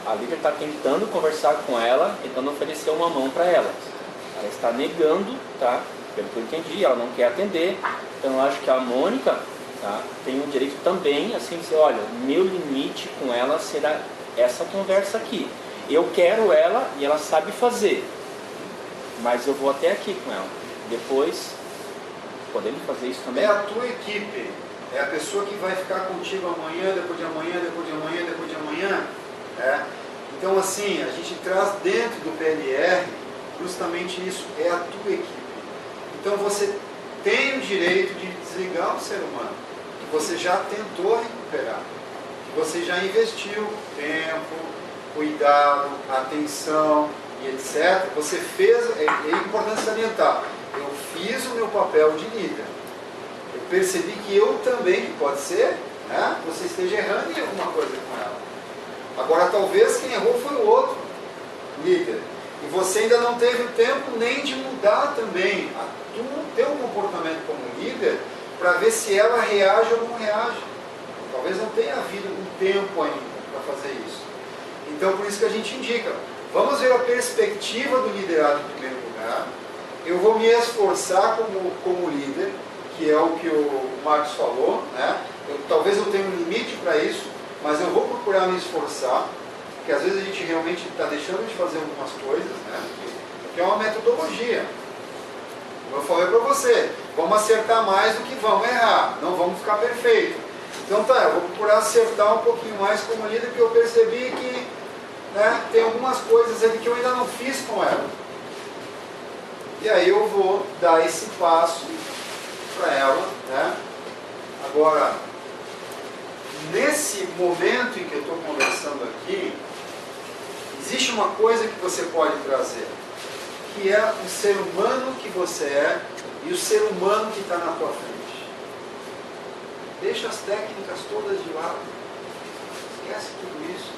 A líder está tentando conversar com ela, tentando oferecer uma mão para ela. Ela está negando, tá? Pelo que eu entendi, ela não quer atender. Então eu acho que a Mônica, tá, tem o direito também, assim, de dizer, olha, meu limite com ela será essa conversa aqui. Eu quero ela e ela sabe fazer, mas eu vou até aqui com ela. Depois, podemos fazer isso também? É a tua equipe, é a pessoa que vai ficar contigo amanhã, depois de amanhã, depois de amanhã, depois de amanhã. Então, assim, a gente traz dentro do PLR justamente isso, é a tua equipe. Então, você tem o direito de desligar o ser humano, que você já tentou recuperar, que você já investiu tempo, cuidado, atenção e etc. Você fez, é importante salientar, eu fiz o meu papel de líder. Eu percebi que eu também, que pode ser, né, você esteja errando em alguma coisa com ela. Agora, talvez quem errou foi o outro líder. E você ainda não teve o tempo nem de mudar também o teu comportamento como líder para ver se ela reage ou não reage. Talvez não tenha havido um tempo ainda para fazer isso. Então, por isso que a gente indica, vamos ver a perspectiva do liderado em primeiro lugar. Eu vou me esforçar como líder, que é o que o Marcos falou, né? Talvez eu tenha um limite para isso, mas eu vou procurar me esforçar, porque às vezes a gente realmente está deixando de fazer algumas coisas, né? Porque é uma metodologia. Como eu falei para você, vamos acertar mais do que vamos errar, não vamos ficar perfeitos. Então tá, eu vou procurar acertar um pouquinho mais como líder, porque eu percebi que, né, tem algumas coisas ali que eu ainda não fiz com ela. E aí eu vou dar esse passo para ela, né? Agora, nesse momento em que eu estou conversando aqui, existe uma coisa que você pode trazer, que é o ser humano que você é e o ser humano que está na tua frente. Deixa as técnicas todas de lado, esquece tudo isso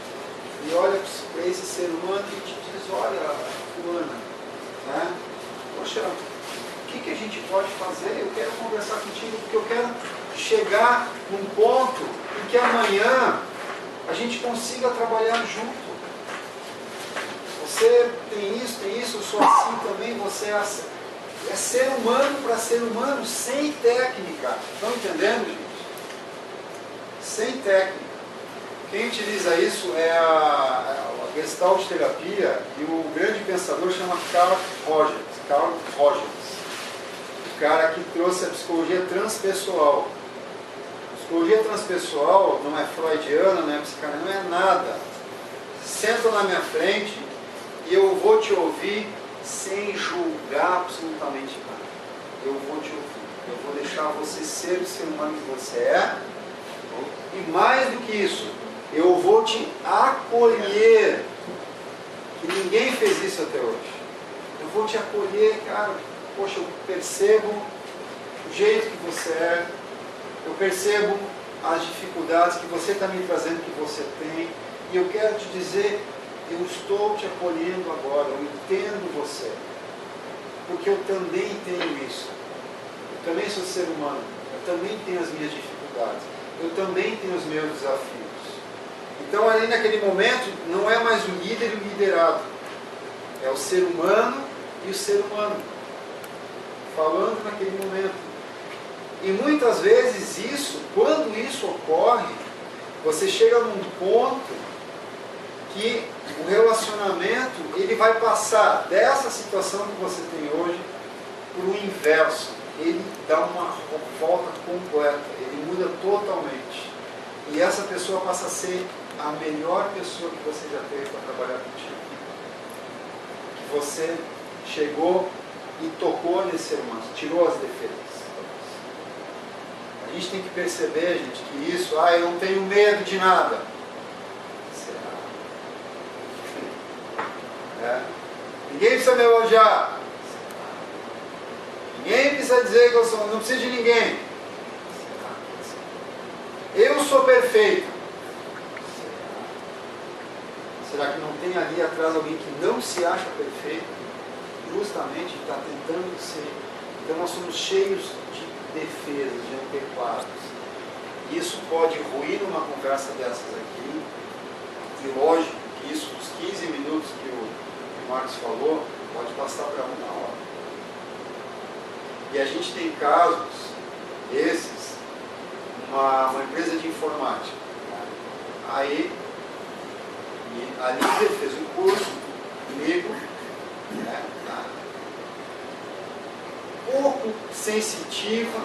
e olha para esse ser humano e te diz, olha, fulana, né? Poxa, o que a gente pode fazer? Eu quero conversar contigo porque eu quero chegar num ponto em que amanhã a gente consiga trabalhar junto. Você tem isso, eu sou assim também, você é assim. É ser humano para ser humano, sem técnica. Estão entendendo, gente? Sem técnica. Quem utiliza isso é a Gestalt terapia, e o grande pensador chama Carl Rogers. O cara que trouxe a psicologia transpessoal. A psicologia transpessoal não é freudiana, não é psicanalista, não é nada. Senta na minha frente e eu vou te ouvir sem julgar absolutamente nada. Eu vou te ouvir. Eu vou deixar você ser o ser humano que você é. E mais do que isso, eu vou te acolher. Que ninguém fez isso até hoje. Eu vou te acolher, cara. Poxa, eu percebo o jeito que você é. Eu percebo as dificuldades que você está me trazendo, que você tem. E eu quero te dizer, eu estou te acolhendo agora, eu entendo você. Porque eu também tenho isso. Eu também sou ser humano. Eu também tenho as minhas dificuldades. Eu também tenho os meus desafios. Então, ali naquele momento, não é mais o líder e o liderado. É o ser humano e o ser humano. Falando naquele momento. E muitas vezes isso, quando isso ocorre, você chega num ponto que o relacionamento, ele vai passar dessa situação que você tem hoje para o inverso. Ele dá uma volta completa, ele muda totalmente. E essa pessoa passa a ser a melhor pessoa que você já teve para trabalhar contigo. Que você chegou e tocou nesse ser humano, tirou as defesas. A gente tem que perceber, gente, que isso, eu não tenho medo de nada. Ninguém precisa me elogiar. Ninguém precisa dizer que eu sou, não preciso de ninguém. Eu sou perfeito. Será que não tem ali atrás alguém que não se acha perfeito? Justamente está tentando ser. Então nós somos cheios de defesas, de antequados. Isso pode ruir numa conversa dessas aqui. E lógico que isso, dos 15 minutos que o Marcos falou, pode passar para 1 hora. E a gente tem casos, esses, uma empresa de informática. Aí, a Lídia fez um curso comigo, né, pouco sensitiva,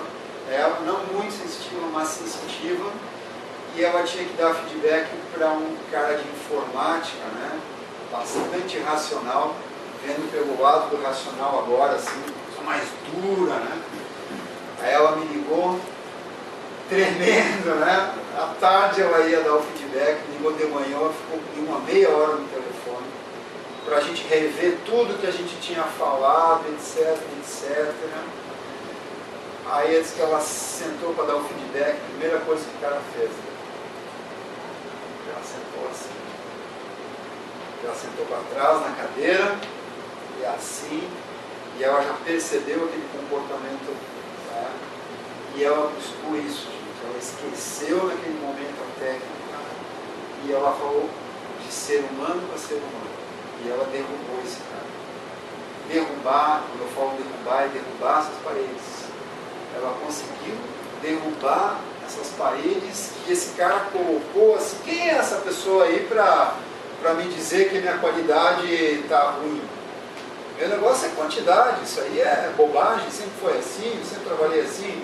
ela não muito sensitiva, mas sensitiva, e ela tinha que dar feedback para um cara de informática, né, bastante racional, vendo pelo lado do racional agora, assim, mais dura, né? Aí ela me ligou, tremendo, né? À tarde ela ia dar o feedback, ligou de manhã, ela ficou uma meia hora no telefone, para a gente rever tudo que a gente tinha falado, etc, etc. Né? Aí antes que ela sentou para dar o feedback, a primeira coisa que o cara fez, ela sentou assim. Ela sentou para trás na cadeira, e assim, e ela já percebeu aquele comportamento, né? E ela buscou isso, gente. Ela esqueceu naquele momento a técnica, e ela falou de ser humano para ser humano. E ela derrubou esse cara. Derrubar, quando eu falo derrubar, é derrubar essas paredes. Ela conseguiu derrubar essas paredes que esse cara colocou assim. Quem é essa pessoa aí para me dizer que minha qualidade está ruim? Meu negócio é quantidade, isso aí é bobagem, sempre foi assim, eu sempre trabalhei assim.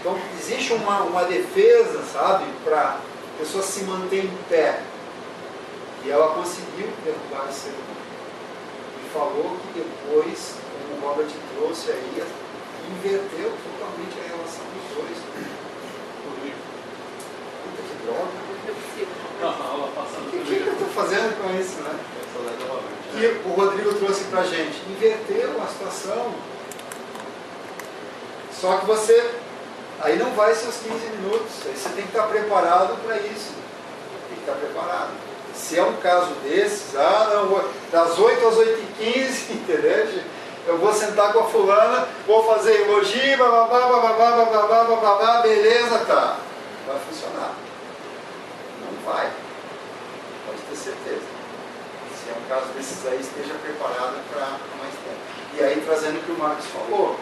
Então existe uma defesa, sabe, para a pessoa se manter em pé. E ela conseguiu derrubar esse ser humano. E falou que depois, como o Robert trouxe aí, inverteu totalmente a relação dos dois. Puta que droga. O que eu estou fazendo com isso, né? Que o Rodrigo trouxe pra gente. Inverteu a situação. Só que você, aí não vai ser os 15 minutos. Aí você tem que estar preparado para isso. Tem que estar preparado. Se é um caso desses, não, das 8 às 8h15, entendeu? Eu vou sentar com a fulana, vou fazer elogio, bababá, beleza, tá. Vai funcionar. Não vai. Pode ter certeza. Se é um caso desses aí, esteja preparado para mais tempo. E aí, trazendo o que o Marcos falou,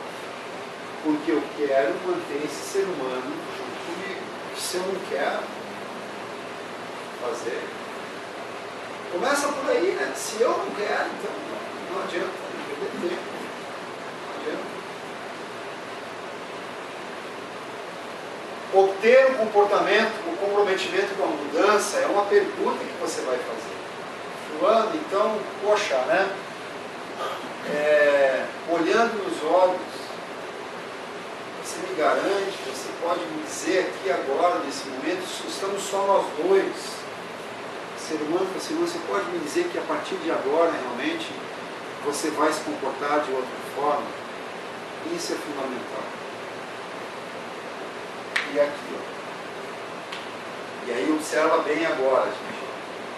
porque eu quero manter esse ser humano junto comigo. Se eu não quero fazer, começa por aí, né? Se eu não quero, então não adianta, não perder tempo. Não adianta. Obter um comportamento, um comprometimento com a mudança é uma pergunta que você vai fazer. Fulano, então, poxa, né? Olhando nos olhos, você me garante, você pode me dizer aqui agora, nesse momento, estamos só nós dois, ser humano para ser humano, você pode me dizer que a partir de agora, realmente, você vai se comportar de outra forma? Isso é fundamental. E aqui, ó. E aí observa bem agora, gente.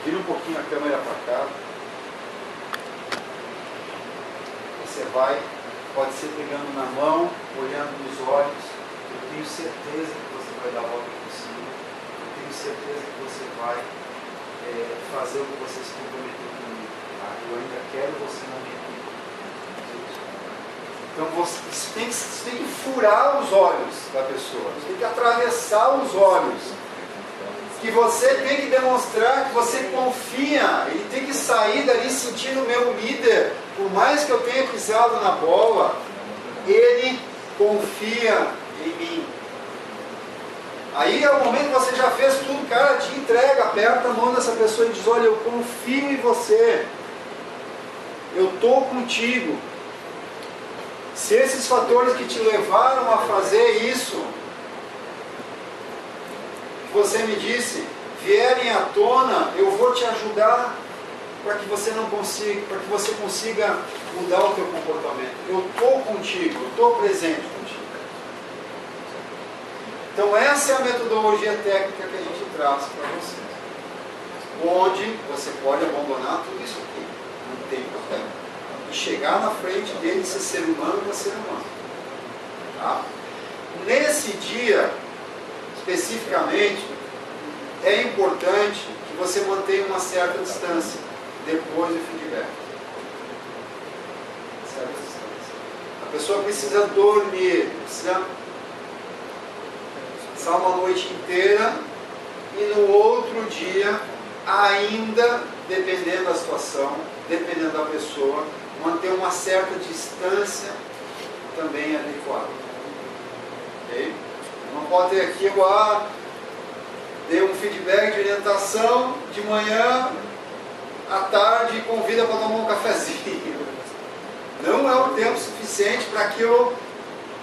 Vira um pouquinho a câmera para cá. Você vai, pode ser pegando na mão, olhando nos olhos. Eu tenho certeza que você vai dar a volta por cima. Eu tenho certeza que você vai fazer o que você se comprometeu comigo. Tá? Eu ainda quero você na minha vida. Então você tem que furar os olhos da pessoa, você tem que atravessar os olhos, que você tem que demonstrar que você confia, ele tem que sair dali sentindo o meu líder, por mais que eu tenha pisado na bola, ele confia em mim. Aí é o momento que você já fez tudo, cara, te entrega, aperta a mão dessa pessoa e diz, olha, eu confio em você, eu estou contigo. Se esses fatores que te levaram a fazer isso, que você me disse, vierem à tona, eu vou te ajudar para que você não consiga, para que você consiga mudar o teu comportamento. Eu estou contigo, eu estou presente contigo. Então essa é a metodologia técnica que a gente traz para você. Onde você pode abandonar tudo isso aqui, não tem problema. E chegar na frente dele, ser ser humano para ser humano. Tá? Nesse dia, especificamente, é importante que você mantenha uma certa distância depois do feedback. Certa distância. A pessoa precisa dormir, precisa passar uma noite inteira e no outro dia, ainda, dependendo da situação, dependendo da pessoa, manter uma certa distância também adequada. Ok? Não pode ter aqui, eu dei um feedback de orientação de manhã, à tarde, convida para tomar um cafezinho. Não é o tempo suficiente para aquilo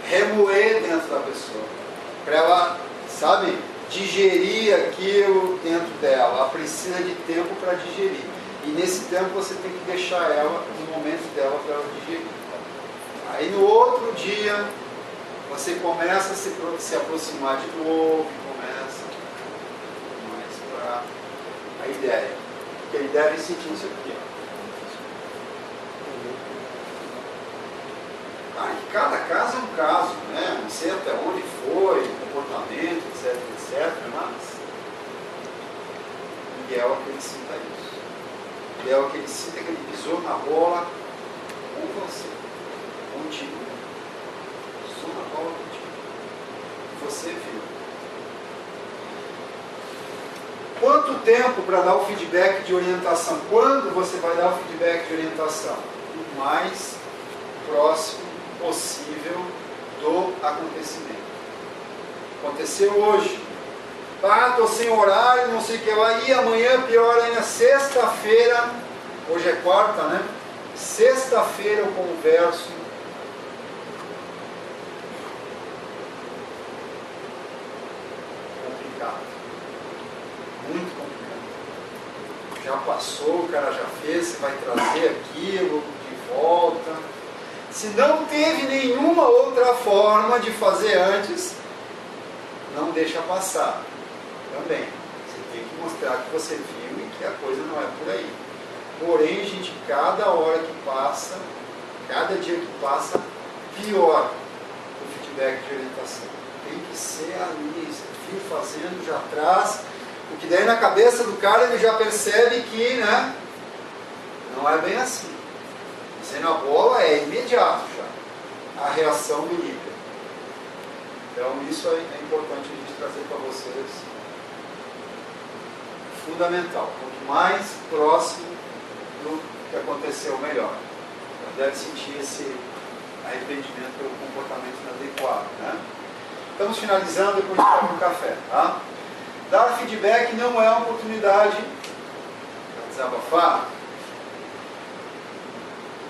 remoer dentro da pessoa. Para ela, sabe, digerir aquilo dentro dela. Ela precisa de tempo para digerir. E nesse tempo você tem que deixar ela, no momento dela, para ela digerir. Aí no outro dia, você começa a se aproximar de novo, começa mais para a ideia. Porque ele deve sentir isso aqui. Cada caso é um caso, né? Não sei até onde foi, comportamento, etc, etc, mas o ideal é que ele sinta isso. O ideal é que ele sinta que ele pisou na bola com você, contigo. Pisou na bola contigo. Você viu. Quanto tempo para dar o feedback de orientação? Quando você vai dar o feedback de orientação? O mais próximo possível do acontecimento. Aconteceu hoje. Estou sem horário, não sei o que lá. E amanhã, pior ainda, sexta-feira. Hoje é quarta, né? Sexta-feira eu converso. Complicado. Muito complicado. Já passou, o cara já fez, você vai trazer aquilo de volta. Se não teve nenhuma outra forma de fazer antes, não deixa passar. Também. Você tem que mostrar que você viu e que a coisa não é por aí. Porém, gente, cada hora que passa, cada dia que passa, pior o feedback de orientação. Tem que ser ali, você viu fazendo, já traz, porque daí na cabeça do cara ele já percebe que, né, não é bem assim. Sendo a bola é imediato já, a reação do líder. Então isso é importante a gente trazer para vocês. Fundamental. Quanto mais próximo do que aconteceu, melhor. Deve sentir esse arrependimento pelo comportamento inadequado. Né? Estamos finalizando, depois de tomar um café. Tá? Dar feedback não é uma oportunidade para desabafar,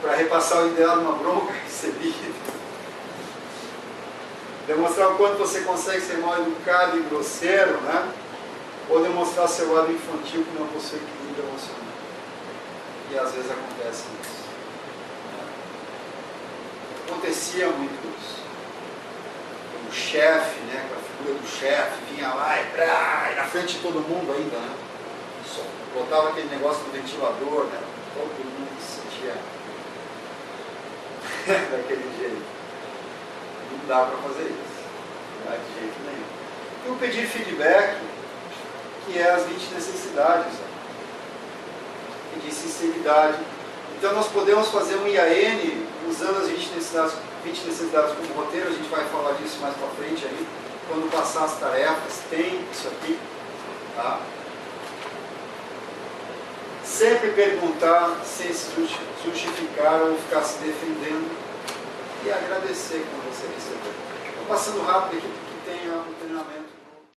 para repassar o ideal numa bronca recebida, demonstrar o quanto você consegue ser mal educado e grosseiro, né? Ou demonstrar seu lado infantil que não possui equilíbrio emocional. E às vezes acontece isso. Acontecia muito isso. O chefe, né? Com a figura do chefe, vinha lá e na frente de todo mundo ainda, né? Só botava aquele negócio do ventilador, né? Todo mundo se sentia daquele jeito. Não dá para fazer isso. Não dá de jeito nenhum. E o pedir feedback, que é as 20 necessidades. Pedir sinceridade. Então nós podemos fazer um IAN usando as 20 necessidades como roteiro. A gente vai falar disso mais para frente aí. Quando passar as tarefas, tem isso aqui. Tá? Sempre perguntar sem se justificar ou ficar se defendendo e agradecer quando você recebeu. Estou passando rápido aqui porque tem um treinamento.